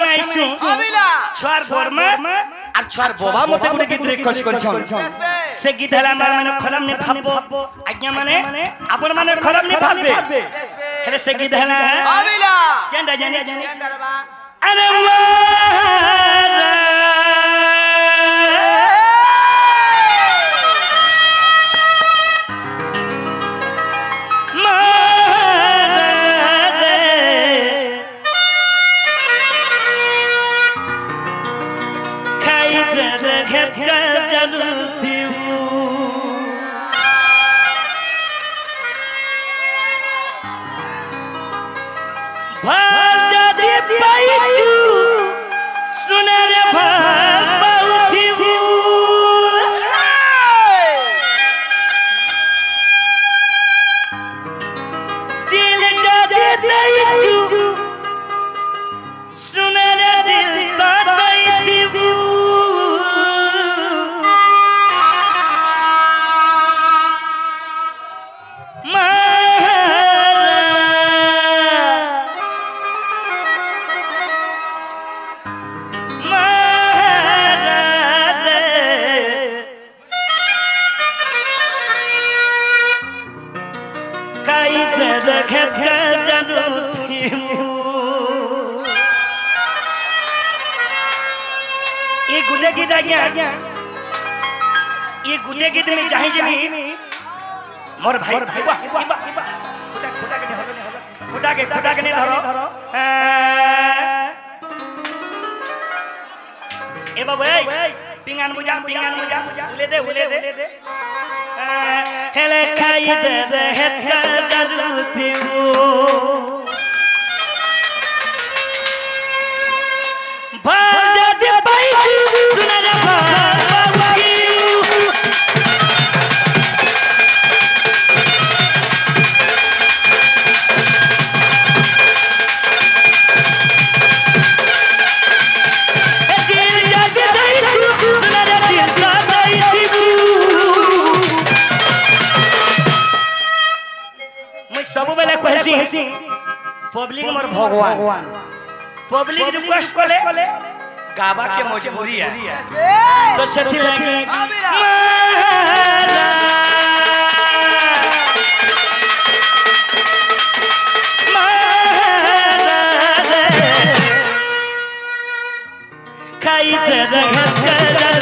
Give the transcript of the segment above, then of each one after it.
प्रथमे आइसु छुआर बोरमा আর ছুয়ার বাবা মতে গুটে গীত রিকোয়েস্ট করছন সে গীত হেলা মানে খরাম নে ভাববো আজ্ঞা মানে আপন মানে খরাম নে ভাববে হেলে সে গীত হেলা আবিলা কেনটা জানি কেনটা রে বা আরে মারা ये गुटे गीत में चाहे जी मोर भाई खुटा के नहीं धरो ए बाबू पिंगान मुजा उले दे हेले खाई दे हेत का जरूरत हो भाजा दे भाई सुना रे सब बेले कहसी पब्लिक मोर भगवान पब्लिक रिक्वेस्ट कोले गावा के मजबूरी है तो सेथि लागी खाई दे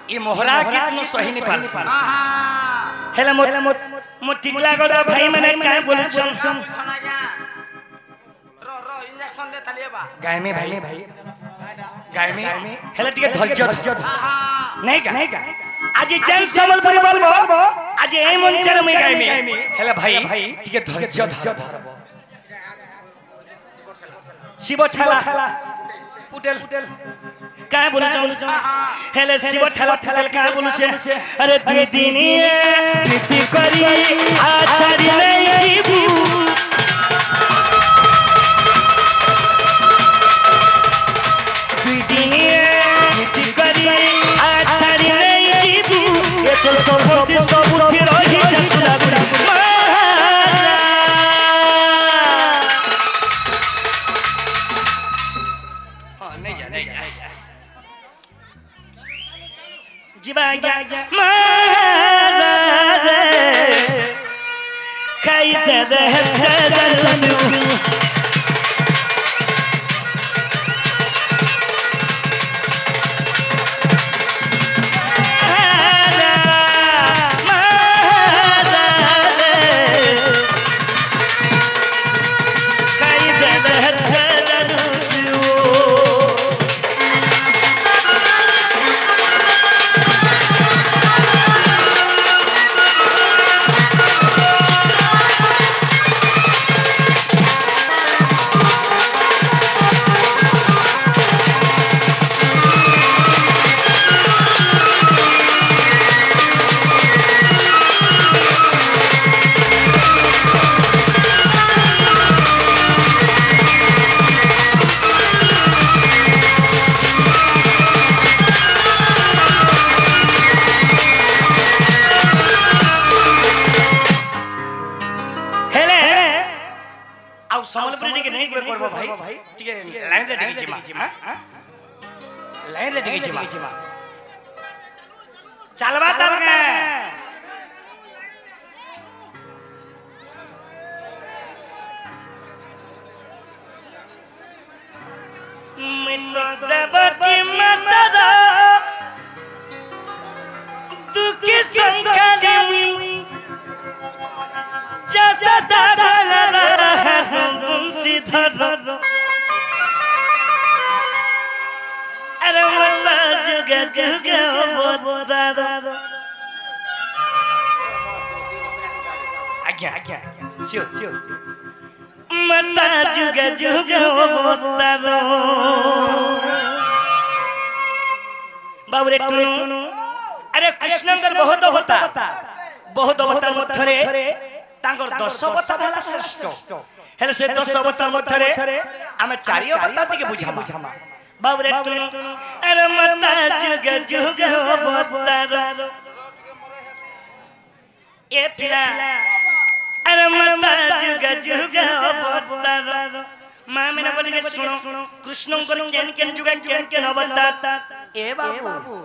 ये मोहरा गीत न सही नहीं पारसी हेले मो टिकला गदा भाई माने काय बोलछन रो इंजेक्शन दे तलिएबा गाय में भाई हेले टिके धैर्य नहीं का आज चैन संबलपुरी बोलबो आज ए मंचर में गाय में हेले भाई टिके धैर्य धर शिव ठेला पुटेल काय बोलु हेले शिव ठेला फुटेल काय बोलु छे अरे दुई दिनिए प्रीति करी आछाड़ी नहीं जीबू दुई दिनिए प्रीति करी आछाड़ी नहीं जीबू ए तो सबुती रही दे दे समलपुरी के नहीं कोई करबो भाई ठीक है लाइन रे डिगी छिमा लाइन रे डिगी छिमा चलवा तल के मितो देवकी माता दुखी संकाली जैसा दागल रहा धर अरे मत जुगे जुगे बोतर आज्ञा सियो मत जुगे जुगे बोतर बाबू रे टुनु अरे कृष्णंकर बहुत अवतार मध्यरे तांगर 10 अवतार हला श्रेष्ठ हेले से 10 अवतार मध्यरे आमे 4 अवतार टिके बुझामा बाबू रे टुनु अरे मता जुग जुग अवतार ए पिला अरे मता जुग जुग अवतार मां मैंने बोली के सुनो कृष्णंकर केन जुग केन अवतार ए बाबू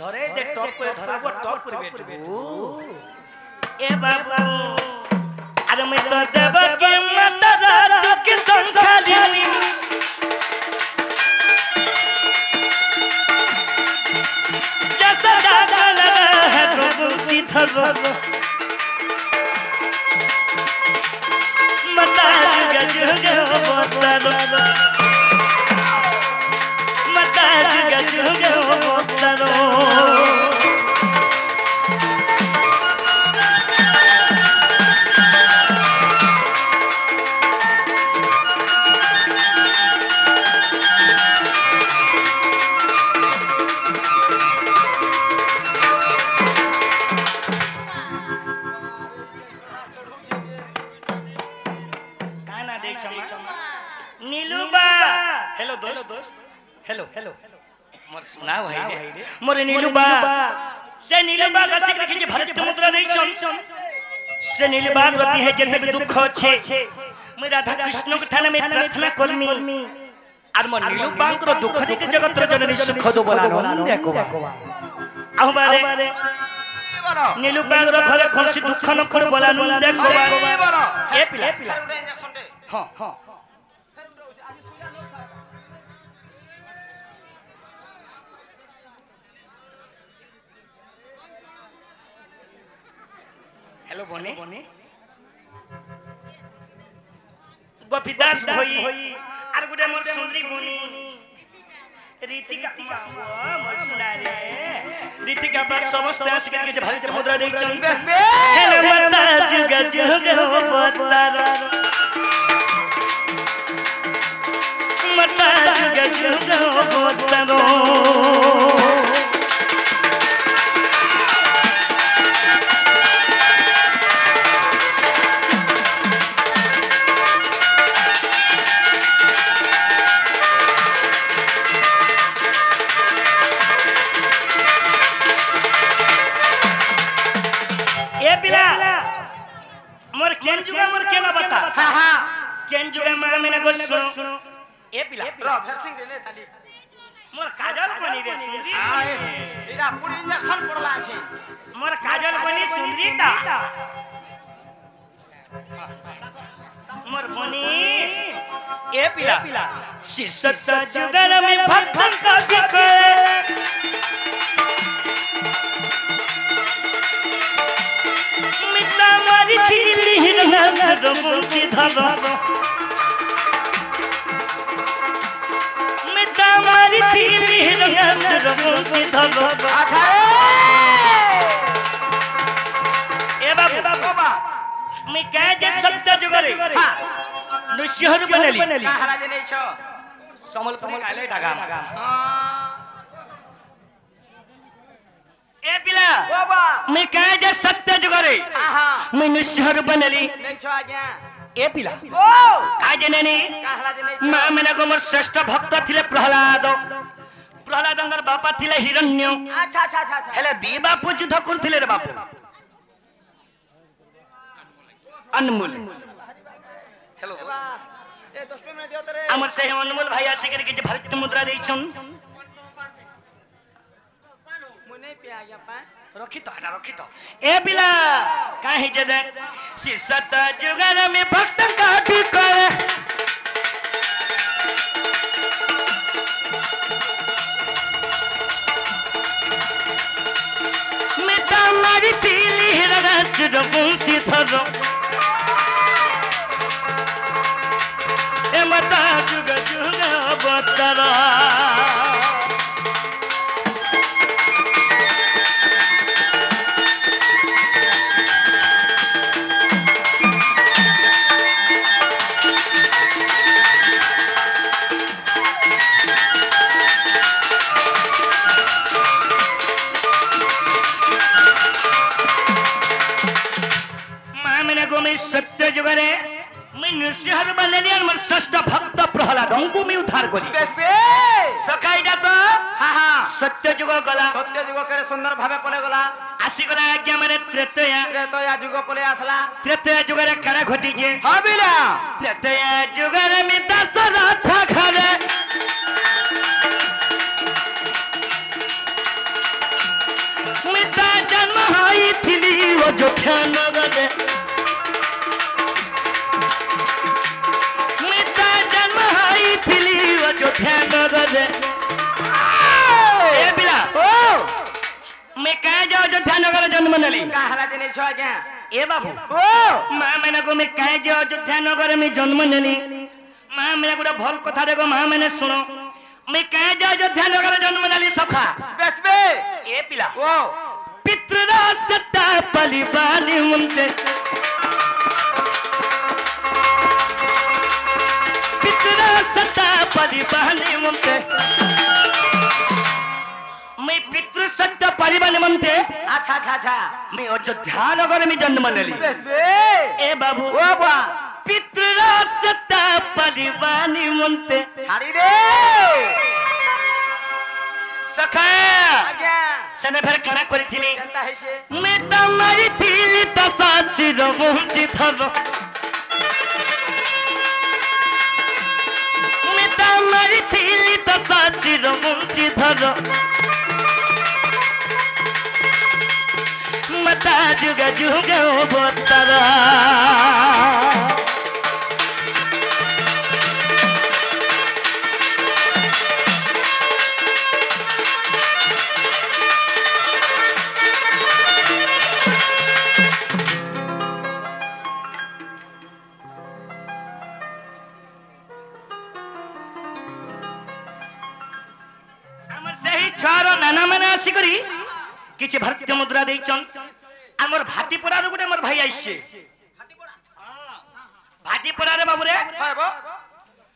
धरे दे टॉप करे धराबो टॉप करे बेटबू ए बाबू अरे मैं तो देवकी माता दुखी संकाली जैसा दागल रहा धर माता जुग जुग बोतर माता जुग जुग बोतर नीलूबा हेलो दोस्त हेलो मोर सुना भाई रे मोर नीलूबा से नीलूबा का सिख रखी भारत मुद्रा नहीं चन से नीलूबा गति है जते भी दुख छे मैं राधा कृष्ण के थाने में प्रार्थना करमी आर मोर नीलूबा को दुख के जगत रे जननी सुख दो बोलानो देखो आउ बारे नीलूबा रो घरे कोनसी दुख न पड़ बोलानो देखो ए पिला हां हेलो बने गोपीदास भई आर गुडे मोर सुंदरी बनी रीतिका मोर सुना रे रीतिका बात समस्त आस करके भारत मुद्रा देई चन हेलो माता जुग जुग बोतर माता जुग जुग बोतर मोर केन जुगा मोर केना बता हां केन जुगा मां मैंने गो सुनो ए पिला रो फेरसिंग रे ने ताली मोर काजल बनी रे सुंदरी एरा पूरी इंजेक्शन पड़ला छे मोर काजल बनी सुंदरी ता मोर बनी ए पिला शिष्यत जुगर में भक्त का बिकले मिता मारी दिली हिरनस रमुसी धलो मिता मारी दिली हिरनस रमुसी धलो ए बाबा मैं कहे जे सत्य जुगरे नृसिंह बनली काहला जे नै छ समलपुर काले डागा ए पिला बाबा मैं कहे जे सत्य जुगरे मैं नृसिंह बनली नै छ आज्ञा ए पिला ओ का जनेनी काहला जे नै छ मां मेना को मोर श्रेष्ठ भक्त थिले प्रहलाद अंगर बापा थिले हिरण्य अच्छा अच्छा अच्छा हेले दी बापू युद्ध करथिले रे बापू अनमोल हेलो ए 10 मिनिट दियो तरे हमर से अनमोल भाई आसी करके जे भारत मुद्रा देछन मुने पे आ गया पा रखी तो ए बिला काहे जे दे शिष्यत जुगर में भक्त का बिकले मिता मारी दिली हिरनस रमुसी धलो मता जुग जुग बतरा मां मैंने को मैं सत्य जुगरे मैं नृसिंह बनली और मोर श्रेष्ठ भक्त प्रहलाद को मैं उद्धार करी बेस बे सकाईटा तो हां हां सत्य जुग गला सत्य जुग केरे सुंदर भाबे पले गला आसी गला आज्ञा माने त्रेतया जुग पले आसला त्रेतया जुगरे करा घटी जे हां बिला त्रेतया जुगरे में दशरथ घरे मिता जन्म होई थिली वो जोख्या नगरे ए बिला ओ मैं कह जाओ जो ध्यान नगर जन्म नली काहला जे नै छ आज्ञा ए बाबू ओ मां मैंने को मैं कह जाओ जो ध्यान नगर में जन्म नली मां मैंने गुडा भल कथा देखो मां मैंने सुनो मैं कह जाओ जो ध्यान नगर जन्म नली सखा बेस बे ए पिला ओ पितृरासता पलिबाली मुंते पितृरासता पलिबाली मुंते मैं पितृ सत्य परिवार निमंते अच्छा अच्छा अच्छा मैं अयोध्या नगर में जन्म लेली बेस बे ए बाबू ओ बा पितृरासता परिवार निमंते छाड़ी दे सखा आज्ञा सने फिर कणा करिथिली केनता हेचे मैं तमारी थिली तसासी रमुसी धलो मैं तमारी थिली तसासी रमुसी धलो मता जुग जुग बतरा छारो नाना माने आसी करी किछि भारतीय मुद्रा देइछन हमर भातीपुरा रो गुटे हमर भाई आइसे भातीपुरा रे बाबू रे हाय बो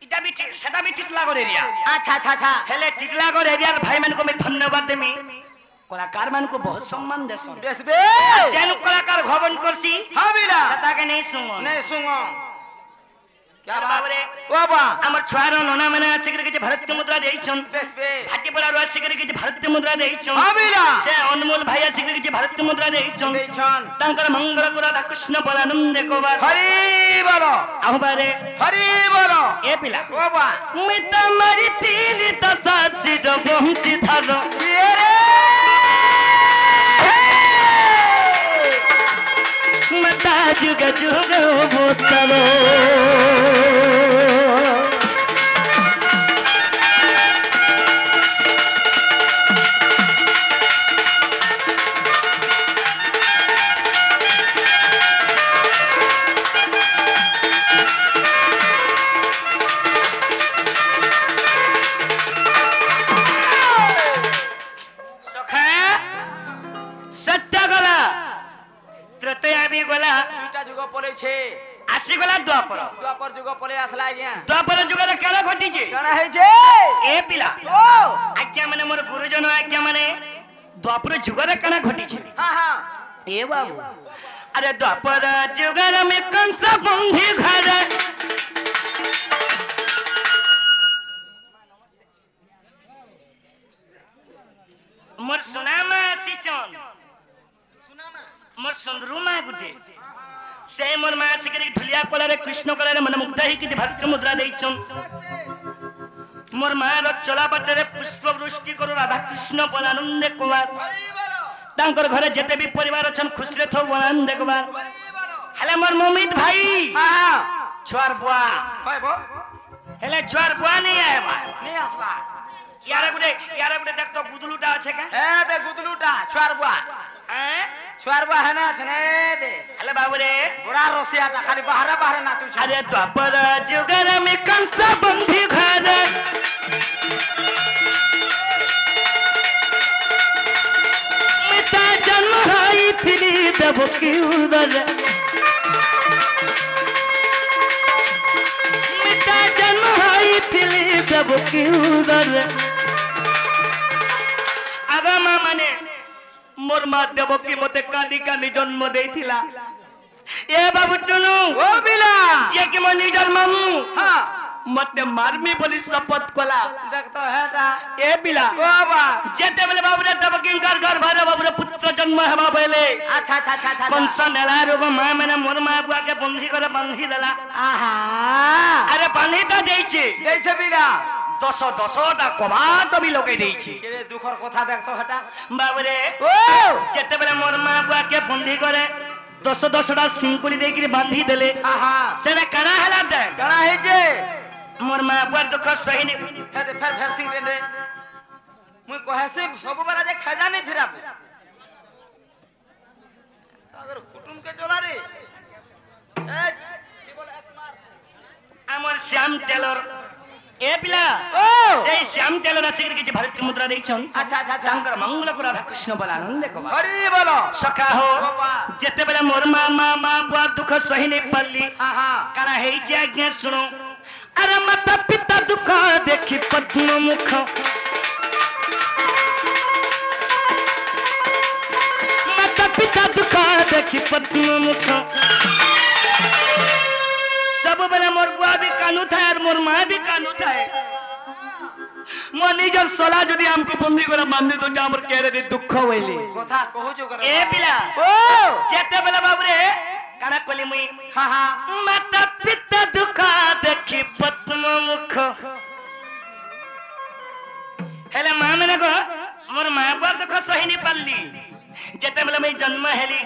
इटा भी सेटा भी टिटलागढ़ एरिया अच्छा अच्छा अच्छा हेले टिटलागढ़ एरिया भाई मन को मैं धन्यवाद देमी कलाकार मान को बहुत सम्मान देसन बेस बे जेन कलाकार घबन करसी हां बिला सेटा के नहीं सुंगो नहीं सुंगो क्या बाबू रे ओ बा हमर छुआरो नना माने आसी करी भारतीय मुद्रा देइछन बेस बे भातीपुरा रो आसी करी भारतीय मुद्रा देइछन हां बिला से अनमोल भाई आसी करी भारतीय मुद्रा देइछन देइछन तांकर मंगल को राधा कृष्ण बोलानंद कोबा हरि बोलो आहुबारे हरि बोलो ए पिला ओ बा मैं तमारी तीली तसासी रमुसी धलो ये रे मता जुग जुग भूतलो आसी गला द्वापर द्वापर जुग पले आसला आज्ञा द्वापर जुगरे केला घटी छे कणा है जे ए पिला ओ आज्ञा माने मोर गुरुजन आज्ञा माने द्वापर जुगरे केला घटी छे हां हां ए बाबू अरे द्वापर जुगर में कंस बंधी घर मोर सुनामा सिचन सुनामा मोर सुंदरुमा गुटे से मोर मां सिकरी धुलिया कोलारे कृष्ण कोलारे मन मुग्धा ही कि भक्त मुद्रा देइछन मोर मां र चला बाटरे पुष्प वृष्टि करू राधा कृष्ण बोल आनंद कुमार हरि बोलो तांकर घरे जेते भी परिवार अछन खुशी रे थो आनंद कुमार हरि बोलो हेले मोर ममित भाई हां छोर बुआ भाई बो हेले छोर बुआ नहीं आए बा नहीं आसबा यारे गुडे देख तो गुदलुटा আছে का ए दे गुदलुटा छुआर बुआ हैं छुआर बुआ है ना छने दे हेले बाबू रे बुरा रसियाटा खाली बाहर नाचू छ अरे द्वापर जुगर में कंस बंधी घर मिता जन्म हाई फिरी देव की उदर मिता जन्म हाई फिरी देव की उदर आगा माने मोर मां देवकी मते काली काली जन्म देइथिला ए बाबू टुनु ओ बिला ये कि मो निजर मामू हां मते मारमी बोली शपथ कोला देख तो हेटा ए बिला ओ बा जेते बेले बाबू रे देवकी घर भरे बाबू रे पुत्र जन्म हेबा बेले अच्छा कंस नेला रोग मां मैंने मोर मां बुआ के बंधी करे बंधी देला आहा अरे बंधी तो देइछे देइछे बिला दसटा कबाट भी लगे देइछे केरे दुखर कथा देख तो हेटा बाबू रे ओ जेते बेले मोर मां बुआ के बंधी करे दसटा सिंकुली देकरी बांधी देले आहा सेने कना हला दे कणा है जे मोर मां बुआ दुख सही नहीं हे दे फेर सिंग दे मुई कहे से सब बेला जे खजाने फिराबो अगर कुटुम के चला रे ए की बोले एक्स मार आमर श्याम टेलर ए पिला ओ सेई श्याम टेलर आसिकर कि भारतीय मुद्रा देइछन अच्छा तांकर मंगल को राधा कृष्ण बोल आनंद को हरि बोलो सखा हो बाबा जेते बेले मोर मां बुआ दुख सही नहीं पल्ली आहा काना हेई जे आज्ञा सुनो अरे माता पिता दुख देखि पद्म मुख माता पिता दुख देखि पद्म मुख सब बेले मोर बुआ भी कानू था और मोर मां भी कानू था मो निजर सोला जदी हमको बंदी करे बांधी तो जा हमर केरे रे दुख होइली कथा कहू जो कर ए पिला ओ जेते बेले बाबू रे काना कोली मुई हा हा माता पिता दुख देखि पद्म मुख हेले मां मैंने को मोर मां पर दुख सही नहीं पल्ली जेते बेले मैं जन्म हेली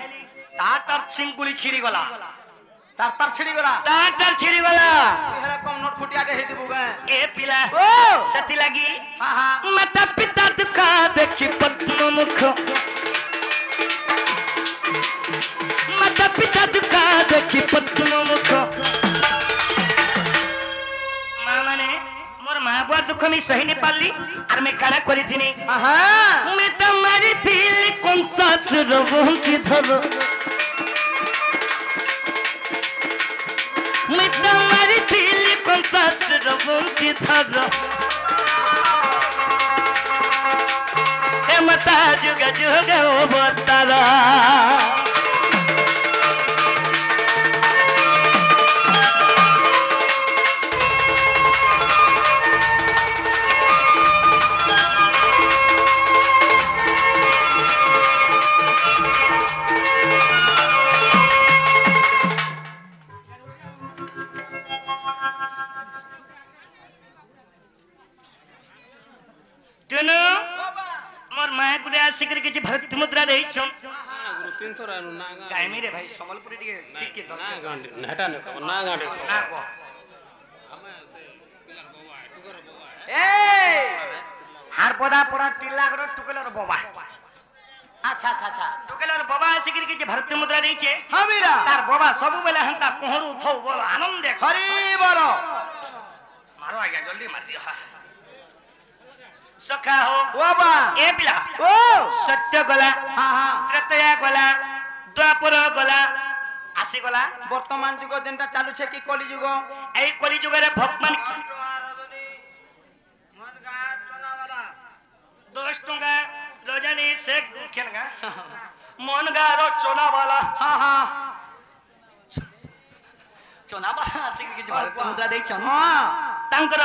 तातर सिंकुली छिड़ी गला तार छिड़ी गला तातर छिड़ी गला हेरा कम नोट फुटिया दे हेती बुगा ए पिला ओ सती लगी हा हा माता पिता दुख देखि पद्म मुख माता पिता दुख देखि पद्म मुख मां माने मोर मां बुआ दुख में सही नहीं पाली और मैं काना करी थी आहा मैं तुम्हारी दिल कौन सा सुरवंशी धरो मैं तुम्हारी दिल कौन सा सुरवंशी धरो हे मता जुग जुग ओ बतारा मोर मां गुडे आसिकर के भक्ति मुद्रा देइछन तीन थोड़ा ना कायमी रे भाई संबलपुरी टिके ना गांडी नेटा ने ना गांडी ना को हमें से पिलर बोवा है टुकर बोवा है ए हार पदा पड़ा टिल्ला करो टुकेलर बाबा अच्छा अच्छा अच्छा टुकेलर बाबा सिगिर के भारतीय मुद्रा देइछे हां मीरा तार बाबा सब बेला हंता कोहरु उठौ बोल आनंद देख हरि बोलो मारो आज्ञा जल्दी मार दियो सखा हो बाबा ए पिला ओ सत्य गला हां हां त्रेतया गला द्वापर गला आसी गला वर्तमान जुग जेंटा चालू छे कि कली जुग এই কলি যুগের ভগবান কি 10 টাকা রজনী শেখ কেনগা মনগার চোনাওয়ালা हां हां চোনাওয়ালা আসি কি ভারত মুদ্রা দেইছন हां তাঙ্কর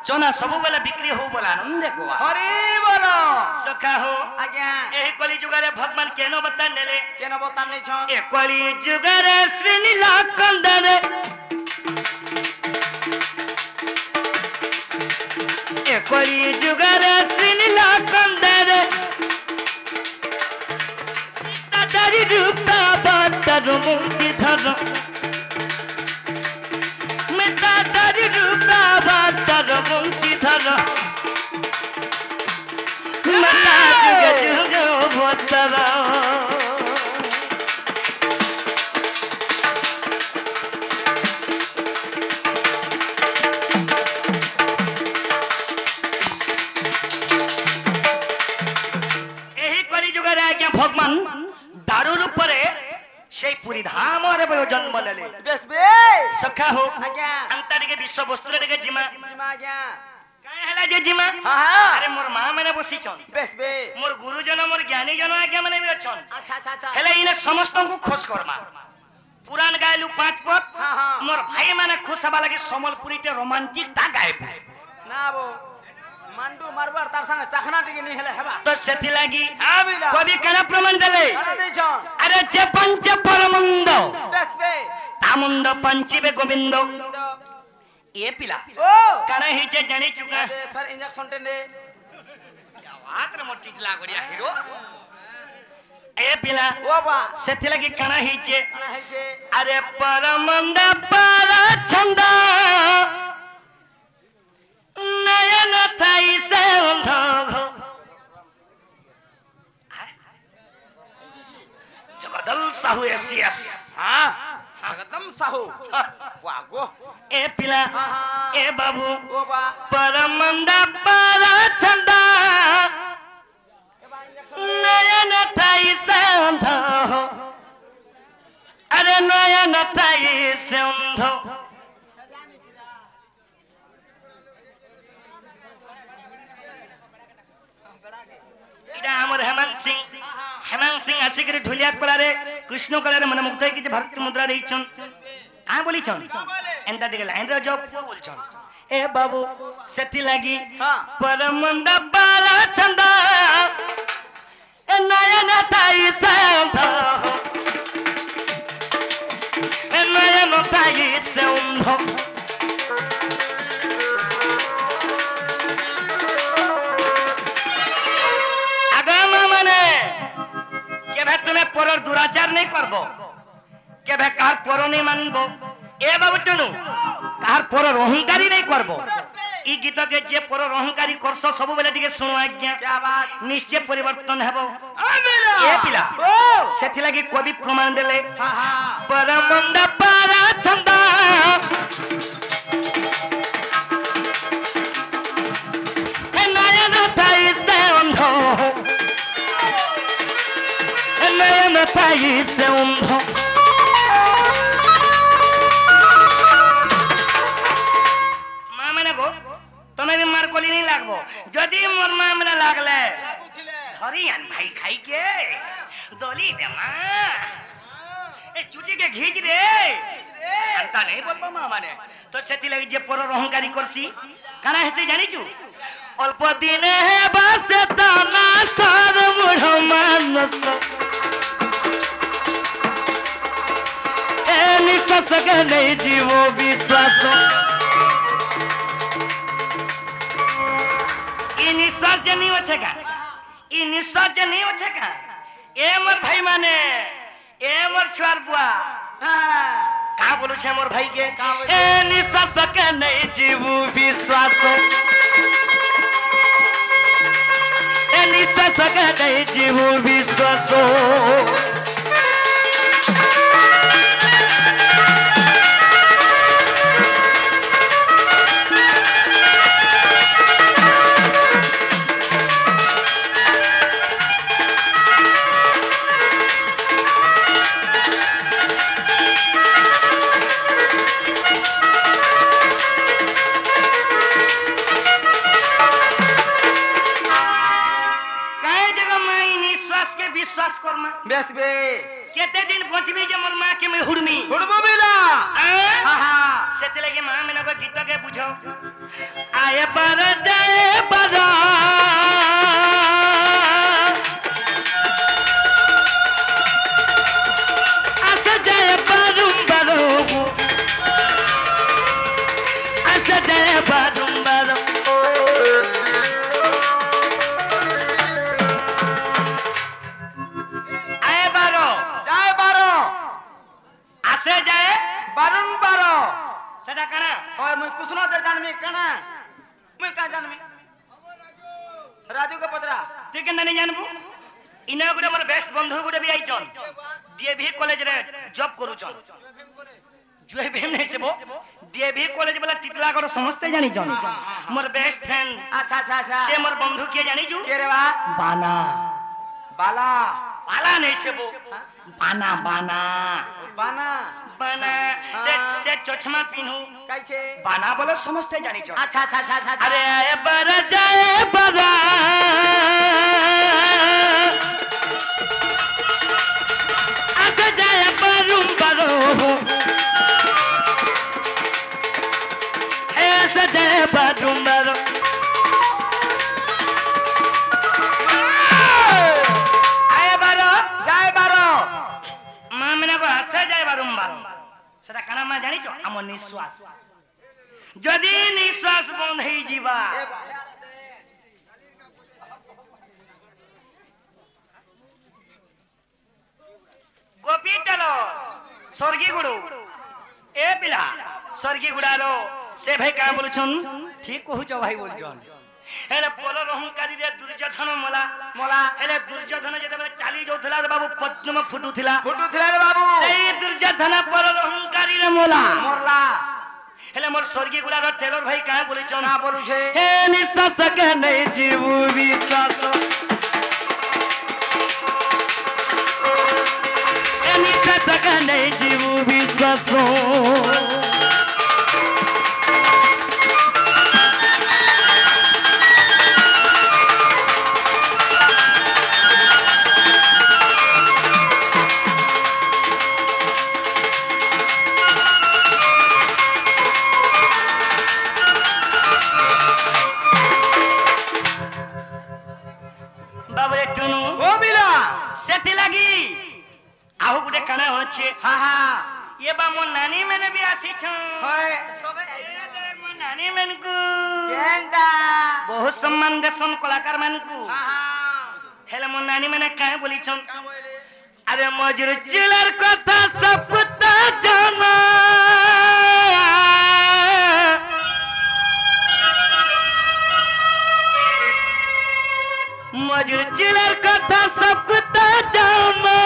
চোনা সবুবেলা বিক্রি হউ বলা আনন্দ গোয়া हरि बोलो সখা হো आज्ञा এই কলি যুগের ভগবান কেন বতা নেলে केनो बता नै छ এ কলি যুগের শ্রীনীলা কন্দরে এ কলি যুগের শ্রীনীলা কন্দরে তাদারি রূপা বাতার মুংশীধর মে তাদারি রূপা বাতার মুংশীধর মনা যুগ যুগ ভতরা भगवान दारू रूपरे সেই পুরি ধামরে বয় জন্ম নেলে बेस बे সখা হো आज्ञा अंतरिके विश्व वस्तुरे देखे जिमा जिमा आज्ञा काहे हला जे जिमा हां हां अरे मोर मां माने बसी छन बेस बे मोर गुरुजन मोर ज्ञानी जन आज्ञा माने भी छन अच्छा अच्छा अच्छा हेले इने समस्त को खुश करमा पुराण गायलु 5 पद हां हां मोर भाई माने खुश हबा लागि समलपुरी ते रोमांटिक ता गायब ना बो मांडू मारबार तार संग चखना टिके नहीं हेले हेबा तो सेथि लागि हां मीरा कवि केना प्रमाण देले अरे दे छ अरे जे पंच परमंद बेस बे तामुंद पंचिबे गोविंद इंदो ए पिला ओ काना हिचे जानि चुका दे फिर इंजेक्शन टेंडे क्या बात रे मोटी लागोरिया हीरो ए पिला ओ बा सेथि लागि काना हिचे ana है जे अरे परमंद पर छंद नयन थाई से अंधो जगदल साहू एसीएस हां एकदम साहू वागो ए पिला हां हां ए बाबू ओ बा परमंद पर छंद नयन थाई से अंधो अरे नयन थाई से अंधो इडा हमर हेमंत सिंह आसिकरी ढोलिया पड़ारे कृष्ण कलारे मन मुग्ध कि भारत मुद्रा देइछन आ बोली छन एंता दिगला लाइन रे जो पो बोल छन ए बाबू सेति लागी हां परमंद बाला छंदा ए नयन ताई संध ए नयन ताई संध आगाम माने केबे तुमे परर दुराचार नहीं करबो केबे कार पर नहीं मानबो ए बाबू टनु कार परर अहंकारी नहीं करबो ई गीत के जे परर अहंकारी करसो सब बेले दिके सुनो आज्ञा क्या बात निश्चय परिवर्तन हेबो आमेला ए पिला ओ सेथि लागि कवि प्रमाण देले हां हां परमंद पारा छंदा ए नयन थाई से अंधो ए नयन थाई से अंधो मां माने गो तमे भी मार कोली नहीं लागबो जदी मोर मां माने लागले हरियान भाई खाई के दोली दे मां ए चुटी के घीच रे अंता नहीं बोलबो मां माने तो सेति लागि जे पर अहंकारी करसी काना हेसे जानि छु अल्प दिन है बस तना सार बुढ़ मानस ए निश्वास के नहीं जीवो विश्वास ई निश्वास जे नहीं होछे का ई निश्वास जे नहीं होछे का ए मोर भाई माने ए मोर छुआर बुआ का बोलू छे मोर भाई के ए निश्वास के नहीं जीवू विश्वास ए निश्वास के नहीं जीवू विश्वास बेस बे केते दिन पहुंचबी जे मोर मां के मैं हुड़मी हुड़बो बेला हां हां सेते लगे मां मैंने को गीत के बुझो आए पर जाए बरा आसे जाए बादुम बारो आसे जाए बादुम बारो सेटा कना ओए मुई कुसनो दे जानमी कना मुई का जानमी राजू के पतरा ठीक है नहीं जानबू इने गुडे मोर बेस्ट बंधु गुडे भी आई चन डीएवी कॉलेज रे जॉब करू चन जुए भीम नहीं सेबो डीएवी कॉलेज वाला टिटलागढ़ समझते जानी चन मोर बेस्ट फ्रेंड अच्छा अच्छा अच्छा से मोर बंधु के जानी जू के रे बा बाना बाला बाला नहीं सेबो बाना बाना बाना बाना से चश्मा पिनहू कैसे बाना बोले समझते जानी चन अच्छा अच्छा अच्छा अच्छा अरे आए बरा जाए बरा आते जाए बारूम बारो ऐसे जाए बारूम बारो आए बारो जाए बारो मां मैंने को ऐसे जाए बारूम बारो सेटा काना मा जानी छो हमर निश्वास जदी निश्वास बंद हे जीवा गोपी टलो स्वर्गी गुडू ए पिला स्वर्गी गुडारो से भाई का बोलु छन ठीक कहू छ भाई बोल छन हेले पोलो रहंकारी रे दुर्योधन मोला मोला हेले दुर्योधन जेते बेले चाली जोथला रे बाबू पद्म फुटुथिला रे बाबू सेई दुर्योधन पोलो रहंकारी रे मोला मोरला हेले मोर स्वर्गी गुडारो टेलर भाई का बोलु छन ना बोलू छे हे निश्वास के नहीं जीवू विश्वास नहीं जीवू विश्वास बाबरे टुनु ओ बिला सेठी लगी आहु गुटे काना होछे हां हां ये बा मोर नानी मैंने भी आसी छ होय सबे ए दे मोर नानी मन को केंदा बहुत सम्मान देसन कलाकार मन को हां हां हेले मोर नानी मैंने काहे बोली छन का बोले अरे मजूर जिलर कथा सब कुत्ता जाना मजूर जिलर कथा सब कुत्ता जाना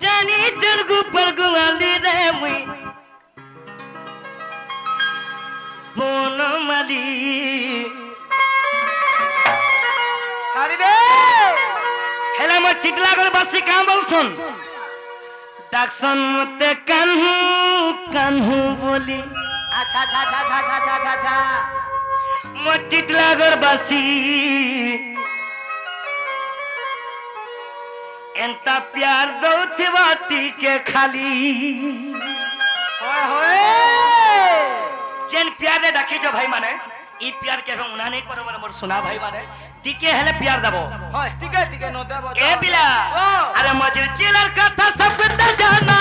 जानी जरगु पर गुवाली रे मुई बोनमाली सारी बे हेला म टिटलागढ़ बसी काम बोल सुन डाक्सन मते कान्हू कान्हू बोली अच्छा अच्छा अच्छा अच्छा अच्छा अच्छा अच्छा म टिटलागढ़ बसी एंता प्यार दौथवाती के खाली होय होय जेन प्यार ने डाकी जो भाई माने ई प्यार के उना नहीं करो मोर सुना भाई माने टिके हेले प्यार दबो होय ठीक है नो देबो ए बिला ओ अरे मजर चिलर कथा सब कुत्ता जाना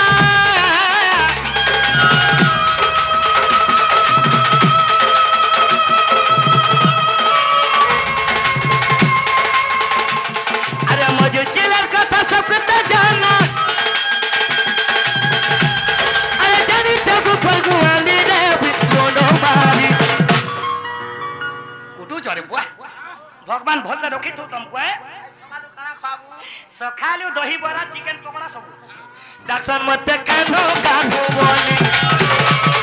बोलू चरे बुआ भगवान भल से रखी तू तुमको समालु काना खाबू सखालु दही बरा चिकन पकोड़ा सब दर्शन मत कानो कानो बोली